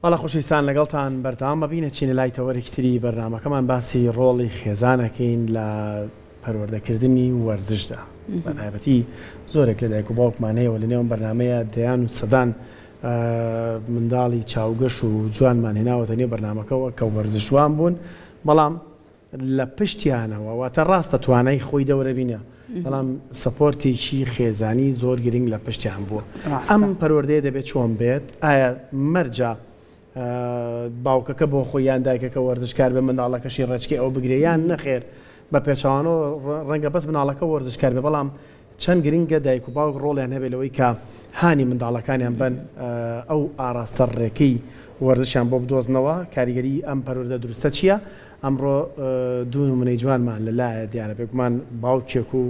وڵا خۆشەویستان لەگەڵتان بەردەوام ببینە چینە لای تەوەرێکتری بەرنامەکەمان باسی ڕۆڵی خێزانەکەین لە پەروەردەکردنی وەرزشدا بە تایبەتی زۆرێک لە دایک و باوکمان هەیە و لە نێوم بەرنامەیە دەیان و سەدان منداڵی چاوگەش و جوانمان هێناوەتە نێو بەرنامەکەەوە کە وەرزشوان بوون بەڵام لە پشتیانەوە واتە ڕاستە توانای خۆی دەورە بینە بەڵام سپۆرتێکی خێزانی زۆر گرنگ لە پشتیان بووە ئەم پەروەردەیە دەبێت چۆن بێت ئایا مەرجە باوکەکە بۆ خۆیان دایکەکە وەرزشکار بە منداڵەکەشی ڕێچکی ئەو بگرێیان نەخێر بە پێچوانەوە ڕەنگە بەس مناڵەکە وەرزشکار بێ بەڵام چەند گرنگە دایک و باوک ڕۆڵیان هەبێت لەوەی کە هانی منداڵەکانیان بن ئەو ئاراستە ڕێکەی وەرزشیان بۆ بدۆزنەوە کاریگەری ئەم پەروەردە دروستە چییە؟ ئەمڕۆ دوو نمونەی جوانمان لەلایە دیارە بێگومان باوکێک و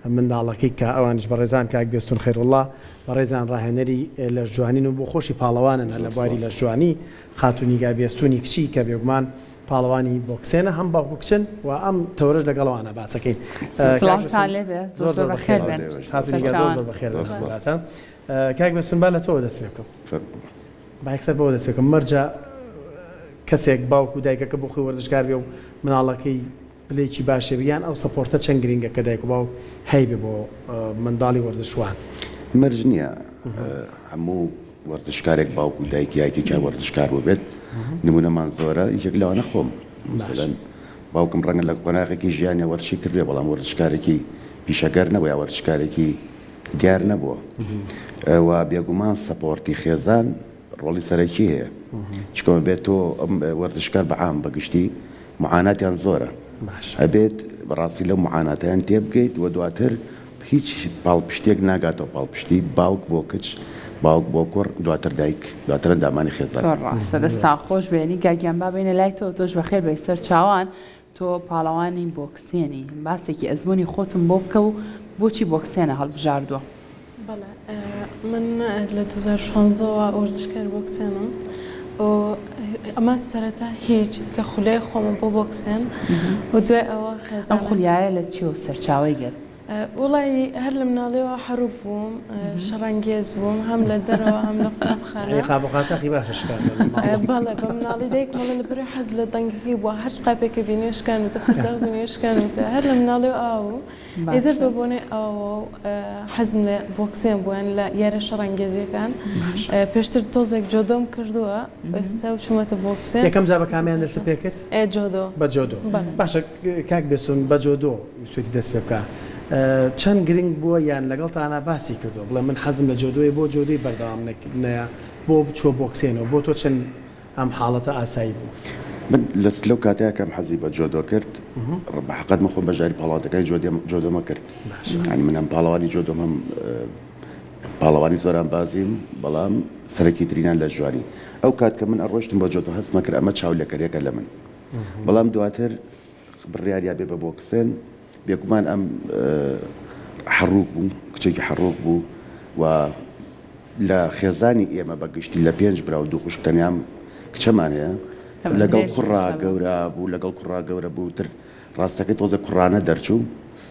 منداڵەکەی کە ئەوانش بە ڕێزان کاک بێستون خێرڵڵا بە ڕێزان ڕاهێنەری لە ژوانین و بۆ خۆشی پاڵەوانن لە بواری لە ژوانی خاتونیگا بێستونی کچی کە بێگومان پاڵەوانی بۆکسێنە هەم باوکو کچن و ئەم تەورەش لەگەڵەوانە باسەکەین زۆر بەخێر بێن خاتونیگا زۆر بەخێر بێتە کاک بێستون با لە تۆ دەست پێ بکەم باەکسەر بەوە دەست پێکەم مەرجە کەسێک باوک و دایکەکە بۆ خۆی وەرزشکار بێ و مناڵەکەی بلێکی باشێ بیان ئەو سەپۆرتە چەند گرنگە کە دایک و باوک هەیبێ بۆ منداڵی وەرزشوان مەرج نییە هەموو وەرزشکارێک باوک و دایکی یاکێکیان وەرزشکار بۆ بێت نمونەمان زۆرە یەک لەوە نەخۆم مثلەن باوکم ڕەنگە لە قۆناغێکی ژیانە وەرزشی کردێ بەڵام وەرزشکارێکی پیشەگەر نەبووە یا وەرزشکارێکی دیار نەبووە و بێگومان سەپۆرتی خێزان ڕۆڵی سەرەکی هەیە چکەمە بێت تۆ ئەم وەرزشکار بەعام بەگشتی معاناتیان زۆرە هەبێت بەڕاستی لەو معاناتیان تێبگەیت و دواتر هیچ پاڵپشتێک ناگاتەوە پاڵپشتی باوک بۆ کچ باوک بۆ کوڕ دواتر دایک دواتر ئەندامانی خێزان ڕاستە دەستا خۆش بێنی گاگیان با بینە لای تۆ تۆش بەخێر بێ سەر چاوان تۆ پاڵەوانی بۆکسێنی باسێکی ئەزمموی خۆتم بۆ بکە و بۆچی بۆکسێنە هەڵبژاردووە بەڵێ من لە 2016ەوە وەرزشکار بۆکسێنم ئەمە سەرەتا هیچ کە خولەی خۆمە بۆ بۆکسێن و دوای ئەوە خێزان ئەم خولیایە لە چی و سەرچاوی گرت وڵی هەر لە مناڵیەوە حروب بووم شەڕەنگێز بووم هەم لە دەرەوە هەم لە قوتابخانە قاچاقی باششکار بەڵێ بە مناڵی دایک مەڵە لە بەرەو حەز لە دەنگەکەی بووە هەر قاپێکە بینێشکانێتە پرداغ بینێشکانێتە هەر لە مناڵی ئاو ئێزر بە بۆنێ ئاوە حەزم لە بۆکسێن بوویان لە یارە شەڕەنگێزیەکان پێشتر تۆزێک جۆدۆم کردووە ئێستا و چوومەتە بۆکسێن یەکەم جا بە کامیان دەست پێ کرد جۆدۆ بە جۆدۆ باشە کاک بێستون بە جۆدۆ سوێتی دەست پێ بکە چەند گرنگ بووە یان لەگەڵتانە باسی کردو بڵێ من حەزم لە جۆدۆی بۆ جۆدۆی بەردەوام نەیە بۆ بچۆ بۆکسێنەوە بۆ تۆ چەند ئەم حاڵەتە ئاسایی بوو من لەو کاتەیەکەم حەزی بە جۆدۆ کرد بەحقەت مەخۆم بەژاری پاڵاتەکەی جۆدۆمە کرد ینی من ئەم پاڵەوانی جۆدۆم هەم پاڵەوانی زۆران بازیم بەڵام سەرەکی ترینان لە ژوانی ئەو کات کە من ئەڕۆشتم بۆ جۆدۆ هەستمە کرد ئەمە چاولەکەرێکە لە من بەڵام دواتر بڕیاریا بێ بە بۆکسێن بێگومان ئەم حڕوک بوو کچێکی حڕوک بوو و لە خێزانی ئێمە بەگشتی لە 5 برا و 2 خوشکتەنیام کچەمان هەیە لەگەڵ کوڕا گەورە بوو لەگەڵ کوڕا گەورە بوو تر ڕاستەکەی تۆزە کوڕانە دەرچوو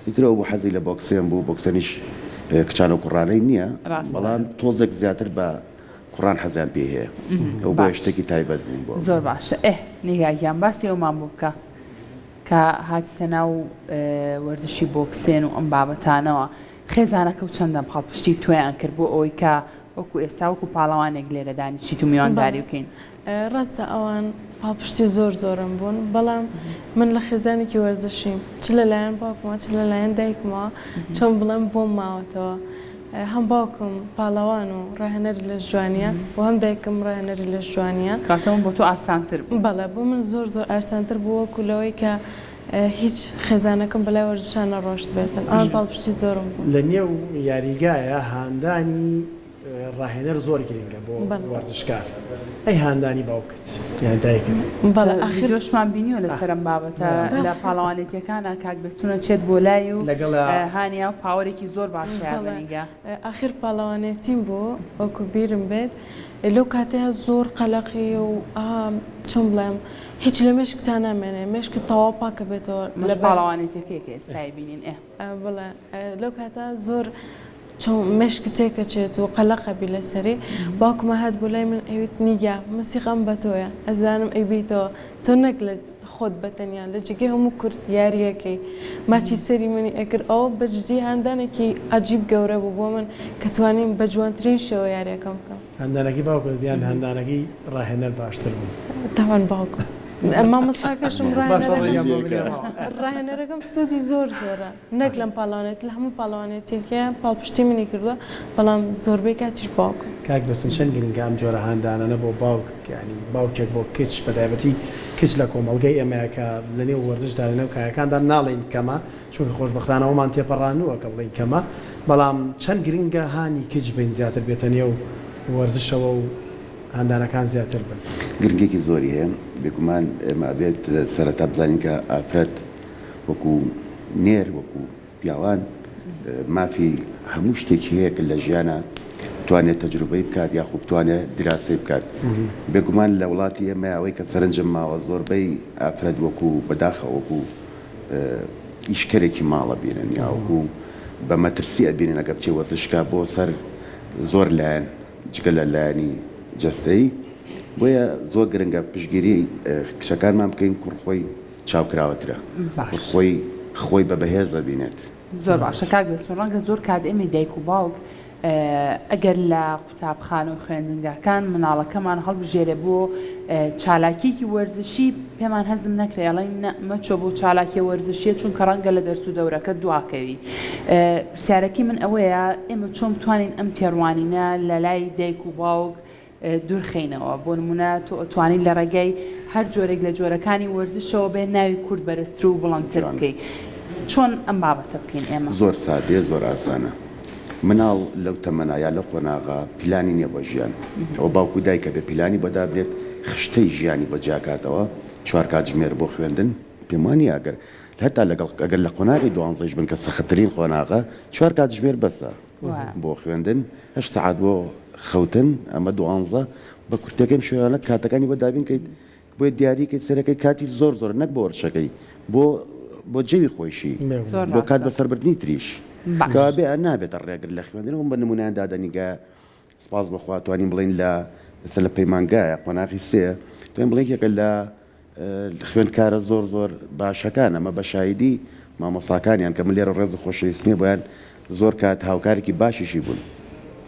ئیترەوە بوو حەزی لە بۆکسێن بوو بۆکسەنیش کچانە و کوڕانەی نییە بەڵام تۆزێک زیاتر بە کوڕان حەزیان پێ هەیە ئەو بۆ شتێکی تایبەت بوون بۆ زۆر باشە نیگاگیان باسی ئەومان بوو بکە کە هاتیتە ناو وەرزشی بۆکسێن و ئەم بابەتانەوە خێزانەکە و چەندەم هەڵپشتی تویان کرد بۆ ئەوەی کە وەکو ئێستا وەکو پاڵەوانێک لێرە دانیشیت و میوانداری بکەین ڕاستە ئەوان پاڵپشتی زۆرم بوون بەڵام من لە خێزانێکی وەرزشیم چ لەلایەن باوکمە چ لەلایەن دایکمەوە چۆن بڵێم بۆم ماوەتەوە هەم باوکم پاڵەوان و ڕاهێنەری لە ژوانیە و هەم دایکم ڕاهێنەری لە ژوانیە کاتەوە بۆ تۆ ئاسانتر بەڵێ بۆ من زۆر ئارسانتر بووە وەکولەوەی کە هیچ خێزانەکەم بەلای وەرزشان نەڕۆشت بێتن ئەوان پاڵپشتی زۆرم بوو لە نێو یاریگایە هاندانی ڕاهێنەر زۆر گرنگە بۆ وەرزشکار ئەی هاندانی باوکت یان دایکت بەڵێ ئاخر دۆشمان بینیوە لە سەرم بابەتە لە پاڵەوانێتیەکانە کاک بێستونە چێت بۆ لای و هانیا و پاوەرێکی زۆر باشیان بەنیگە ئاخر پاڵەوانێتیم بوو وەکو بیرم بێت لەو کاتەیە زۆر قەلەقی و چۆن بڵێم هیچ لە مێشکتان نامێنێ مێشکت تەواو پاکە بێتەوە لە پاڵەوانێتەکەیکە ئێستای بینین بڵێ لەو کاتە زۆر چون مشکتێکە چێت و قەلەقەبی لەسەری باوکمە هات بۆ لای من ئەوێت نیگە مەسیقام بە تۆیە ئەزانم ئەیبیتەوە تۆ نەک لە خۆت بەتەنیان لە جگەی هەموو کورد یاریەکەی ماچی سەری منی ئەکرد ئەوە بەجددی هەندانێکی ئەجیب گەورە بوو بۆ من کە توانیم بە جوانترین شێوە یاریەکەم بکەم هەندانەکی باوکە دییان هەندانەکی ڕاهێنەر باشتر بوو تاوان باوکە مامۆستاکەشم ڕاهێنەرەکەم سوودی زۆر زۆرە نەک لەم پاڵانێت لە هەموو پاڵوانێتێکە پاڵپشتی منی کردووە بەڵام زۆربەی کاتیش باوکە کاک بەسون چەند گرنگە ئەم جۆرە هەندانانە بۆ باوک ینی باوکێک بۆ کچ بەدایبەتی کچ لە کۆمەڵگەی ئەمەیەکە لە نێو وەردشدا لە نێو کایەکاندا ناڵێن کەمە چونکە خۆشبەختانەوەمان تێپەڕانووە کە بڵین کەمە بەڵام چەند گرنگە هانی کچ بین زیاتر بێتە نێو وەردشەوە و هەندانەکان زیاتر بن گرنگێکی زۆری هەیە بێگومان ئێمە بێت سەرەتا بزانین کە ئافرەت وەکو نێر وەکو پیاوان مافی هەموو شتێکی هەیە کە لە ژیانە توانێت تەجروبەی بکات یاخوب بتوانێت دراسی بکات بێگومان لە وڵاتی ئێمە ئەوەی کە سەرنجم ماوە زۆربەی ئافرەت وەکو بەداخە وەکو ئیشکەرێکی ماڵە بینن یا وەکو بە مەترسی ئەبینن ئەگە بچێ وەردشکا بۆ سەر زۆر لایەن جگە لە لایەنی جەستەی بۆیە زۆر گرنگە پشگیری کچەکانمان بکەین کوڕخۆی چاوکراوەترە خۆی بە بەهێزە بینێت زۆر باشە کاک بێسون ڕەنگە زۆر کات ئێمە دایک و باوک ئەگەر لە قوتابخانە و خوێندنگاکان مناڵەکەمان هەڵبژێرێ بۆ چالاکیێکی وەرزشی پێمان هەزم نەکرێ ئەڵێن مەچۆ بۆ چالاکی وەرزشیە چونکە ڕەنگە لە دەرس و دەورەکە دواکەوی پرسیارەکی من ئەوەیە ئێمە چۆن بتوانین ئەم تێڕوانینە لە لای دایک و باوک دوورخینەوە بۆ نمونە تۆ ئەتوانین لە ڕێگەی هەر جۆرێک لە جۆرەکانی وەرزشەوە بێ ناوی کورد بەرزتر و بڵندتر بکەی چۆن ئەم بابەتە بکەین ئێمە زۆر سادەیە زۆر ئاسانە مناڵ لەو تەمەنا یا لە قۆناغا پیلانی نییە بۆ ژیان ئەوە باوکو دایکە بێ پیلانی بەدا بێت خشتەی ژیانی بەجیاکاتەوە 4 کاتژمێر بۆ خوێندن پێم وانە ئەگەر هەتا لەگەڵ ئەگەر لە قۆناغی 12 بن کە سەختترین قۆناغا 4 کاتژمێر بەسە بۆ خوێندن 8 ساعات بۆ خەوتن ئەمە 12 بە کورتەکەم شوێنە کاتەکانی بۆ دابین کەیت بۆیە دیاریکەیت سەرەکەی کاتی زۆر زۆر نەک بۆ وەرشەکەی بۆ جێوی خۆشی بۆ کات بەسەربردنی تریش کەوا بێ نابێتە ڕێگر لە خوێندنەوە بە نمونیان دادەنیگە سپاس بەخوا توانین بڵین لە پەیمانگایە قۆناغی سێ توانین بڵین یەکە لە خوێندکارە زۆر زۆر باشەکان ئەمە بە شایدی مامۆستاکانیان کە من لێرە ڕێز و خۆشەویستنیە بۆیان زۆر کات هاوکارێکی باشیشی بوون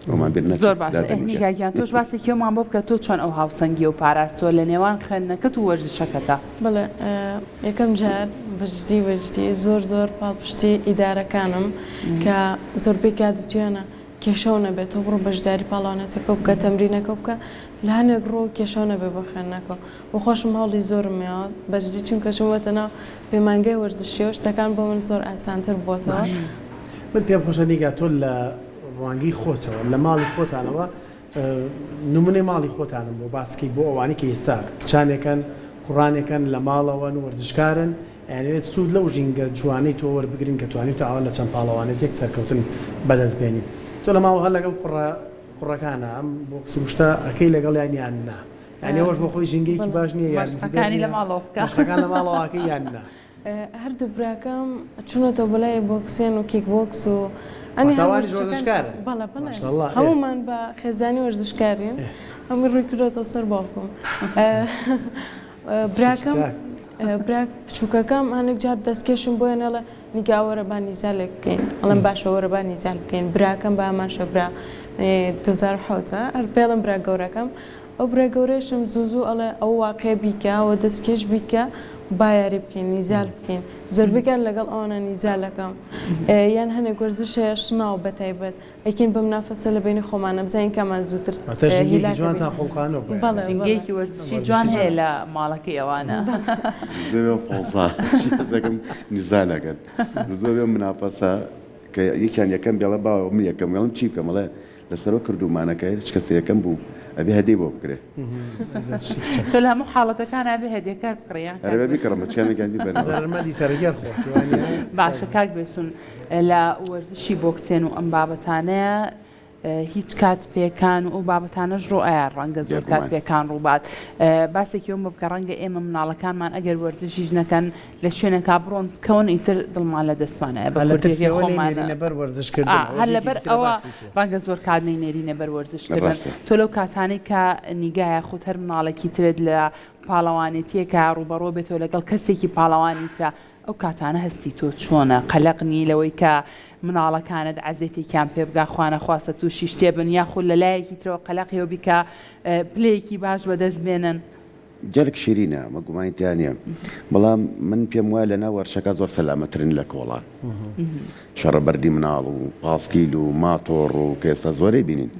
زۆر باشە نیگاگیان تۆش باسێکیەوەمان بۆ بکە تۆ چۆن ئەو هاوسەنگی و پاراستۆ لە نێوان خوێندنەکەت و وەرزشەکەتە بڵێ یەکەم جار بەجددی زۆر پاڵپشتی ئیدارەکانم کە زۆربەی کات توێنە کێشەو نەبێت تۆ بڕۆ بەشداری پاڵانەتەکە بکە تەمرینەکە بکە لە هەنێک ڕۆ کێشەو نەبێ بە خوێندنەکە بۆ خۆشم هەڵی زۆرمەوە بەجددی چونکە چوەتە ناو پەیمانگای وەرزشیەوە شتەکان بۆ من زۆر ئاسانتر بووەتەوە من پێم خۆشە نیگا تۆ لە ڕوانگی خۆتەوە لە ماڵی خۆتانەوە نمونەی ماڵی خۆتانم بۆ باسکی بۆ ئەوانی کە ئێستا کچانێکن کوڕانێکن لە ماڵەوەن وەردشکارن یانوێت سوود لەو ژینگە جوانەی تۆ وەربگرین کە توانیت تا ئەوە لە چەند پاڵەوانێتێک سەرکەوتن بەدەست بێنی تۆ لە ماڵ هەر لەگەڵ کوڕەکانە ئەم بۆ سروشتە ئەەکەی لەگەڵ یانیان نا یعنی ئەوەش بۆ خۆی ژینگەیەکی باش نییە یاەکانی لە ماڵەوەکان لە ماڵەوەکەی یان نا هەردوو براکەم چونەتە بەلای بۆکسێن و کیک بۆکس و هەمومان بە خێزانی وەرزشکارین هەمووی ڕوویکردێتەوە سەر باوکم براکەم براک بچووکەکەم هەنێک جار دەستکێشم بۆیە نەڵە نیگاوەرە با نیزالێک بکەین ئەڵم باشەوەرە با نیزال بکەین براکەم بە ئەمانشە برا 2010 هەر پێڵم برا گەورەکەم ئەو برا گەورەشم زوو ئەڵێ ئەو واقع بیکە ئەوە دەستکێش بیکە بایاری بکەین نیزال بکەین زۆربەیان لەگەڵ ئەوانە نیزالەکەم یان هەنێک وەرزشەیە شناو بەتایبەت ئەکەین بەم نافەسە لە بینی خۆمانە بزانین کەمان زووتر جوانتان خۆڵقانەوەگەیکی وەرزشی جوان هەیە لە ماڵەکەی ئەوانە فڵساەکەم نیزالەکەن زۆر منافەسە کە یەکیان یەکەم بێڵە باوە من یەکەم وێڵم چی بکەمەڵێ لەسەرەوە کردومانەکە هیچ کەسە یەکەم بوو ئەبێ هەدەی بۆ بکرێ تۆ لە هەموو حاڵەتەکان ئەبێ هەدیەکار بکڕیان ئەرێ بیکڕمە چکانێکیان بەرمەدی سەرگەر باشە کاک بێسون لە وەرزشی بۆکسێن و ئەم بابەتانەیە هیچ کات پێکان و بابەتانەش ڕۆئە ڕەنگە زۆر کات پێکان ڕووبات باسێکیەوە بکە ڕەنگە ئێمە مناڵەکانمان ئەگەر وەرزشیش نەکەن لە شوێنێکا بڕۆن بکەون ئیتر دڵمان لە دەستمانە هەر لەبەر ئەوە ڕەنگە زۆر کات نەینێرینە بەر وەرزشکردن تۆ لەو کاتانەی کە نیگایە خۆت هەر مناڵێکی ترێت لە پاڵەوانێتیەکە ڕوبەڕۆ بێتەوە لەگەڵ کەسێکی پاڵەوانی ترە ئەو کاتانە هەستی تۆ چۆنە قەلەقنی لەوەی کە مناڵەکانت عەزێتێکیان پێ بگا خوانە خواستە تووشی شتێبن یاخود لە لایەکی ترەوە قەلەقیەوە بیکە پلەیەکی باش بەدەست بێنن جەرگ شیرینە مە گومانیان نییە بەڵام من پێم وایە لە ناو وەرشەکە زۆر سەلامەترن لە کۆڵان شەڕەبەردی مناڵ و پاسکیل و ماتۆڕ و کێسە زۆرەی بینین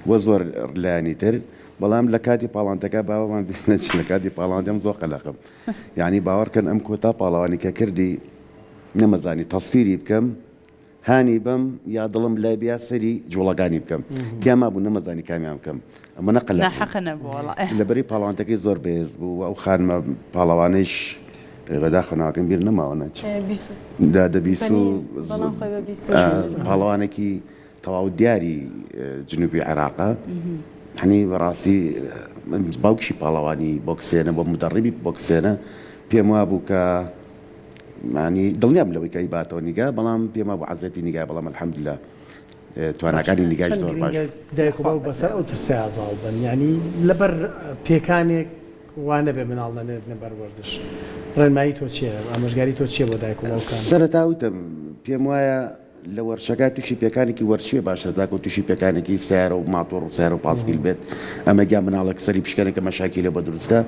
وە زۆر لایانی تر بەڵام لە کاتی پاڵانتەکە باوەمان بینەچ لە کاتی پاڵاندەم زۆر قەلەقم یعنی باوەڕکەن ئەم کۆتا پاڵەوانی کە کردی نەمەزانی تەسفیری بکەم هانی بم یا دڵم لای بیا سەری جوڵەکانی بکەم تیاما بوو نەمەزانی کامیان بکەم ئەمە نەقەلە لەبەری پاڵانتەکەی زۆر بێز بوو ئەو خانمە پاڵەوانەیش بەداخەناوەکەم بیر نەماوەنە دەبیست و پاڵەوانێکی تەواو دیاری جنوبی عێراقە هەنی بەڕاستی باوکشی پاڵەوانی بۆکسێنە بۆ مدەڕیبی بۆکسێنە پێم وا بوو کە معنی دڵنیام لەوەی کە هیباتەوە نیگا بەڵام پێم وا بوو عەزەتی نیگا بەڵام الحەمدوللا تواناکانی نیگاش زۆر باش دایک و باوک بەسەر ئەو ترسێ ئازاڵ بن یعنی لەبەر پێکانێک وانە بێ مناڵ نەنێت بەر وەرزش ڕێنمایی تۆ چییە ئامۆژگاری تۆ چییە بۆ دایک و باوکان سەرەتا وتم پێم وایە لە وەرشەکە تووشی پێکانێکی وەرشیە باشە داکە و تووشی پێکانێکی سیارە و ماتۆڕ و سیارە و پاسکیل بێت ئەمە گیا مناڵێک سەری پشکەنێکە مەشاکی لە بە دروستکە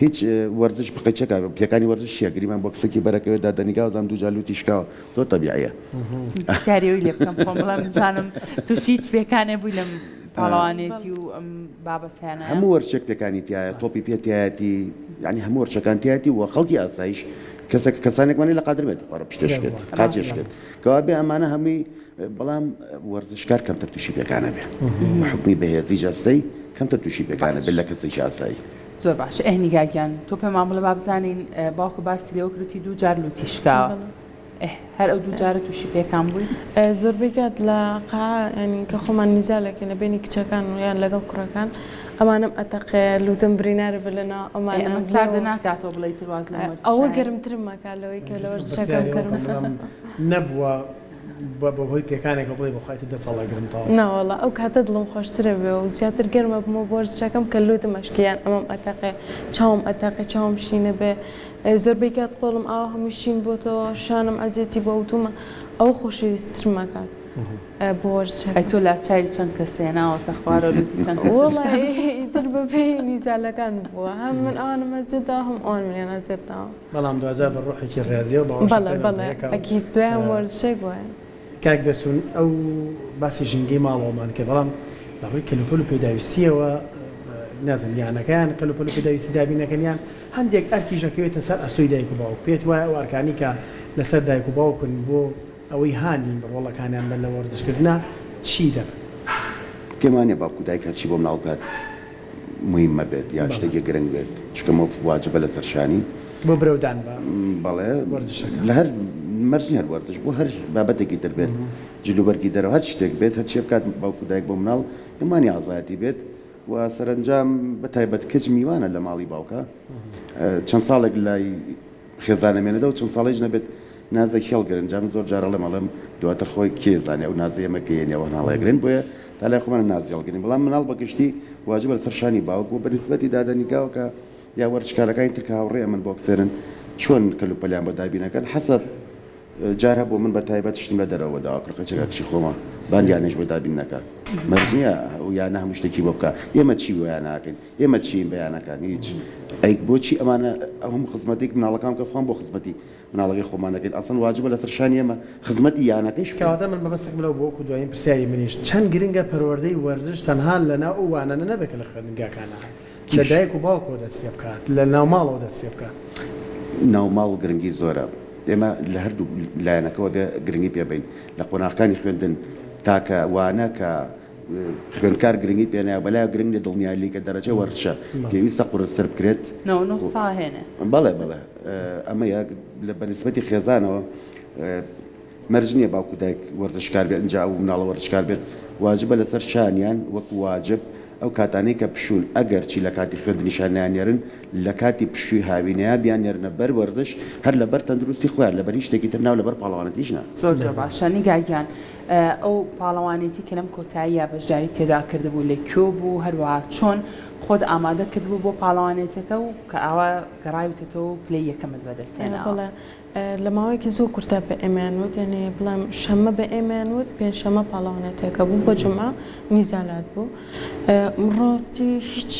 هیچ وەرزش بقەچەکە پێکانی وەرزش شیە گریمان بۆ کسێکی بەرەکەوێت دادەنیگا و دام دوو جالوتی شکاوە زۆر تەبیعیە سیاریەوەی لێ بکەم خۆم بڵام بزانم تووشی هیچ پێکانێ بووی لەم پاڵەوانێتی و ئەم بابەتیانە هەموو وەرچێک پێکانی تایە تۆپی پێتیایەتی یعنی هەموو وەرچەکان تایەتی و خەڵکی ئاسایش کەسانێکمانی لە قادر بێت قڕە پشتێشکێت قاچێشکێت کەوا بێ ئەمانە هەمووی بەڵام وەرزشکار کەمتر تووشی پێکانە بێ حکمی بەهێزی جەستەی کەمتر تووشی پێکانە بێت لە کەسێکی ئاسایی زۆر باش ئەهنیگاگیان تۆ پێمان بڵێ با بزانین باوکو باسی لێوە کردی دوو جار لوتی شکاوە هەر ئەو دوو جارە تووشی پێکان بووی زۆربەی کات لە ینی کە خۆمان نیزالێکی لە بینی کچەکان و یان لەگەڵ کوڕەکان ئەمانم ئەتەقێ لوتم برینارە بلەنا ئەمانە ساردە ناکاتەوە بڵێ ترواز لە ئەوە گەرمترم ماکالەوەی کە لە وەرزشەکەم کردم نەبووە بەهۆی پێکانێکە بڵێ بخوایتە 10 ساڵە گرمتەوە ناوەڵا ئەو کاتە دڵم خۆشترە بێ و زیاتر گەرمە بمەوە بۆ وەرزشەکەم کە لوتم مەشکیان ئەمەم ئەتەقێ چاوم ئەتەقێ چاوم شینە بێ زۆربەی کات قۆڵم ئاوا هەموو شین بۆتەوە شانم ئەزیەتی بە ئەوتومە ئەو خۆشەویستترم ئەکات بۆ وەرزشەکە تۆ لا چاوی چەند کەسێناوەتە خوارە لوتی چەند وەڵی ئیتر بەپێی نیزالەکان بووە هەم من ئەوانم ئەزیێتەوە هەم ئەوان منیان ئەزیێتەوە بەڵام دوجار بە ڕۆحێکی ڕێزیەوە بەڵێ ئەکید دوای هەم وەرزشێک وایە کاک دەسون ئەو باسی ژینگەی ماڵەوەمان کە بەڵام لەڕووی کەلوپەل و پێداویستیەوە نازم یانەکەیان کەلوپەل و پێداویستی دابینەکەنیان هەندێک ئەرکی ژەکەوێتە سەر ئەستۆی دایک و باوک پێت وایە ئەو ئەرکانی کە لەسەر دایک و باوکن بۆ ئەوەی هاندین بڕۆڵەکانیان بە لە وەرزشکردنا چی دەبن پێمانێ باوکو دایک هەرچی بۆ مناڵ بکات مهمە بێت یا شتێکی گرنگ بێت چکەمە واجبە لە سەرشانی بۆ برەودان بە بەڵێ وەرزشەکە لە هەر مەرجی هەر وەرزش بۆ هەر بابەتێکی تر بێت جلوبەرگی دەرەوە هەر شتێک بێت هەرچی بکات باوکو دایک بۆ مناڵ دەمانی ئازایەتی بێت و سەرنجام بەتایبەت کچ میوانە لە ماڵی باوکە چەند ساڵێک لای خێزانەمێنێتەوە چەند ساڵێک نەبێت نازە خێڵگرن جام زۆر جارە لە مەڵم دواتر خۆی کێزانێ و نازە ئێمەکەیێنەوە ناڵێگرن بۆیە تا لای خۆمانە نازیێڵگرین بەڵام مناڵ بەگشتی واجبە لەسەر شانی باوک و بەنسبەتی دادەنیگاوکە یا وەرزشکارەکانی تر کە هاوڕێ ئەمن بۆکسێرن چۆن کەلوپەلیان بە دابینەکەن حەسەب جار هەبوو من بە تایبەت شتم لە دەرەوە داواکڕەکەچێکا کچی خۆمە بانیانش بۆ دابین نەکات مەرجە و یانە هەموو شتێکی بۆ بکە ئێمە چی ویان ناکەین ئێمە چین بەیانەکان هیچ ئەی بۆچی ئەمانە هەموو خزمەتێک مناڵەکان کە خۆم بۆ خزمەتی مناڵەکەی خۆمانەکەین ئەسڵ واجبە لەسەر شانی ئێمە خزمەتی یانەکەیش کەواتە من بەبەستێک لەو بۆ دوایین پرسیاری منیش چەند گرنگە پەروەردەی وەرزش تەنها لەناو ئەو وانانە نەبێت لە خوێندنگاکانە لە دایک و باوکەوە دەست پێ بکات لە ناوماڵەوە دەست پێ بکات ناوماڵ گرنگی زۆرە ئێمە لە هەردوو لایەنەکەەوە بێ گرنگی پێبین لە قۆناغەکانی خوێندن تاکە وانە کە خوێندکار گرنگی پێنایە بەلای گرنگ لە دڵنیایی کە دەرەجە وەرزشە پێویستە قورستر بکرێت بەڵێ بەڵێ ئەمە لە بەنسبەتی خێزانەوە مەرج نییە باوکو دایک وەرزشکار بێت ئەنجا و مناڵە وەرزشکار بێت واجبە لەسەر شانیان وەک واجب ئەو کاتانەی کە پشوون ئەگەر چی لە کاتی خوێندنی شانیانێرن لە کاتی پشووی هاوینەیە بیانێرنە بەر وەرزش هەر لەبەر تەندروستی خۆیان لەبەر هیچ شتێکی تر ناو لەبەر پاڵەوانەتیش نا. زۆر باشە نیگایان ئەو پاڵەوانێتی کە لەم کۆتاییە بەشداری تێدا کردبوو لە کوێ بوو هەروەها چۆن خۆت ئامادە کردبوو بۆ پاڵەوانێتەکە و کە ئاوا گەڕایوتەوە پلەی یەکەمت بەدەستێنەوە. لە ماوەیەکی زۆر کورتە بە ئێمانوت یعنی بڵام شەمە بە ئێمانوت پێنجشەمە پاڵەوانێتەکە بوو بۆ جومعە نیزالات بوو ڕاستی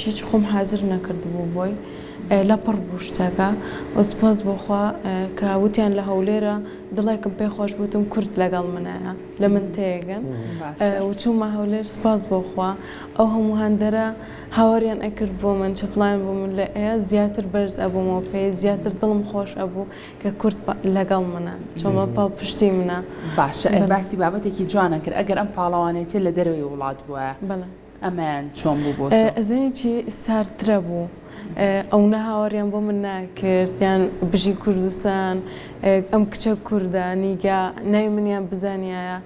هیچ خۆم حازر نەکردبوو بۆی لەپڕ بوو شتەکە وەسپاس بۆخوا کە وتیان لە هەولێرە دڵێکم پێی خۆش بوتم کورد لەگەڵ منایە لە من تێگەن وچوومە هەولێر سپاس بۆخوا ئەو هەموو هەندەرە هاوەریان ئەکرد بۆ من چپڵان بوو من لە ئەیە زیاتر بەرز ئەبوومەوە پێی زیاتر دڵم خۆش ئەبوو کە کورد لەگەڵ منە چۆمە پاڵ پشتی منە. باشە باسی بابەتێکی جوانە کرد ئەگەر ئەم پاڵەوانێتی لە دەروی وڵات بووە ئەمان چۆن بوو بۆ ئەزانێکی ساردترە بوو. ئەو نەهاوەڕیان بۆ من ناکرد یان بژی کوردستان ئەم کچە کووردە نیگا ناوی منیان بزانایە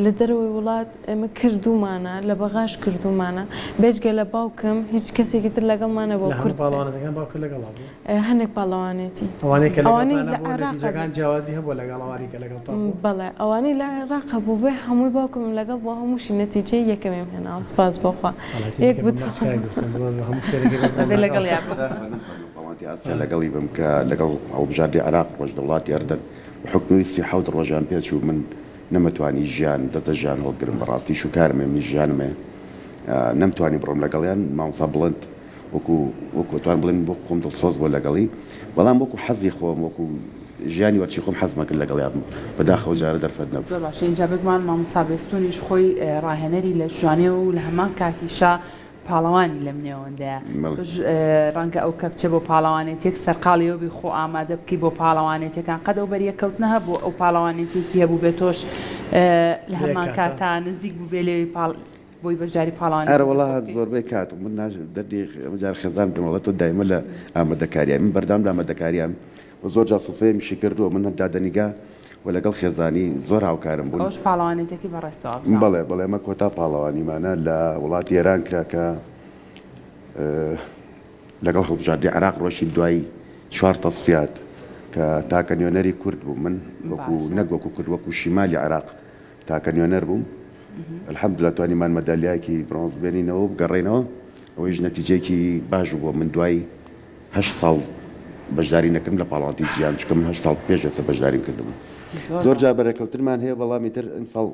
لە دەرەوەی وڵات ئەمە کردومانە لە بەغاش کردومانە بێجگە لە باوکم هیچ کەسێکی تر لەگەڵمانە بۆ کورد هەندێک پاڵەوانێتی ئەوانەی لە عێراقەکان جیاوازی هەبوو لەگەڵەواری کە لەگەڵ بەڵێ ئەوانەی لە عێراقە بوو بێ هەمووی باوکم لەگەڵ بۆ هەمووشی نەتیجەی یەکەمێ هێناوە سپاس بۆخوا یەک لەگەڵ لەگەڵی بم کە لەگەڵ ئەو بژاردی عێراق ڕۆژ دەوڵاتی ئەردن حکومی 30 ڕۆژان پێچوو من نەمەتوانی ژیان دەتە ژیان هەڵگرم بەڕاستی شوکارمێ من ژیانمێ نەمتوانی بڕۆم لەگەڵیان مامۆستا بڵند وەکو توان بڵێن بۆ خۆم دڵسۆز بۆ لەگەڵی بەڵام وەکو حەزی خۆم وەکو ژیانی وەرچی خۆم حەزمەکرد لەگەڵیان بەداخەوە جارە دەرفەت نەبوو. زۆر باشە اینجا بگومان مامۆستا بێستونیش خۆی ڕاهێنەری لە ژوانێ و لە هەمان کاتیشا پاڵەوانی لە منێوەندەیە ڕەنگە ئەو کە بچێ بۆ پاڵەوانێتێک سەرقاڵیەوە بی خۆ ئامادە بکەی بۆ پاڵەوانێتەکان قەت ئەو بەریەکەوتنە هەبوو ئەو پاڵەوانێتێکی هەبوو بێتۆش لە هەمان کاتا نزیک بوو بێ لێوی بۆی بەشداری پاڵەوانی ئەرەوەڵا زۆربەی کات من دەردی جار خێزان بمەڵە تۆ دایمە لە ئامادەکاریان من بەردام لە ئامادەکاریان و زۆر جاسوسەیەمیشی کردووە من دادەنیگا و لەگەڵ خێزانی زۆر هاوکارم بوون ئەوش پاڵەوانێتێکی بەڕێستەوە بەڵێ ئەمە کۆتا پاڵەوانیمانە لە وڵاتی ئێران کراکە لەگەڵ هەڵبژاردی عێراق ڕۆژی دوای 4 تەسفیات کە تاکەنیۆنەری کورد بوو من وەکو نەگوەکو کورد وەکو شیمالی عێراق تاکەنیۆنەر بووم الحەمدوللا توانیمان مەدالیایەکی برۆنز بێنینەوە بگەڕێنەوە ئەوەیش نەتیجەیەکی باش بووە من دوای 8 ساڵ بەشداری نەکردم لە پاڵەوانتی جیهان چکە من 8 ساڵ پێش ئێستا بەشداریم کردبوو زۆر جا بەرەکەوتنمان هەیە بەڵامی تر ئەمساڵ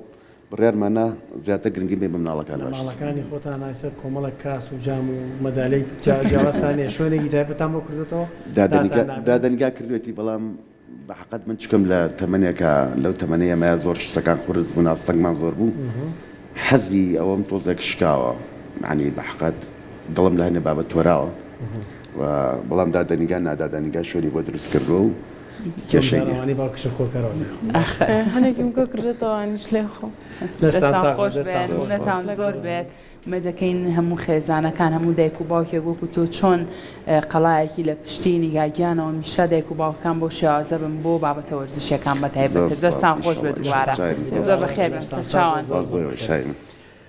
بڕیارمانە زیاتر گرنگی بێ بە مناڵەکان ماڵەکانی خۆتان ئایسەر کۆمەڵک کاس و جام و مەدالەی جیاوازتانێ شوێنێکی تایبەتان بۆ کردێتەوە دادەنیگا کردوێتی بەڵام بەحەقەت من چکەم لە تەمەنێکە لەو تەمەنەیە مای زۆر شتەکان قورس بوون ئاستەنگمان زۆر بوو حەزی ئەوەم تۆزێک شکاوە معنی بەحەقەت دڵم لە هەنێ بابەت تۆراوە و بەڵام دادەنیگا نادادەنیگا شوێنی بۆ دروست کردووە و کێشەوانی باوکشە خۆکەرەوە هەنێکیم کۆ کردێتەوەنیش لێ خۆ خۆش بێنتان زۆر بێت مە دەکەین هەموو خێزانەکان هەموو دایک و باوکێک وەکو تۆ چۆن قەڵایەکی لە پشتی نیگاگیانەوە میشە دایک و باوکەکان بۆ شێوازە بن بۆ بابەتە وەرزشیەکان بەتایبەت دەستان خۆش بێت دووارە زۆر بەخێر بن چاوان.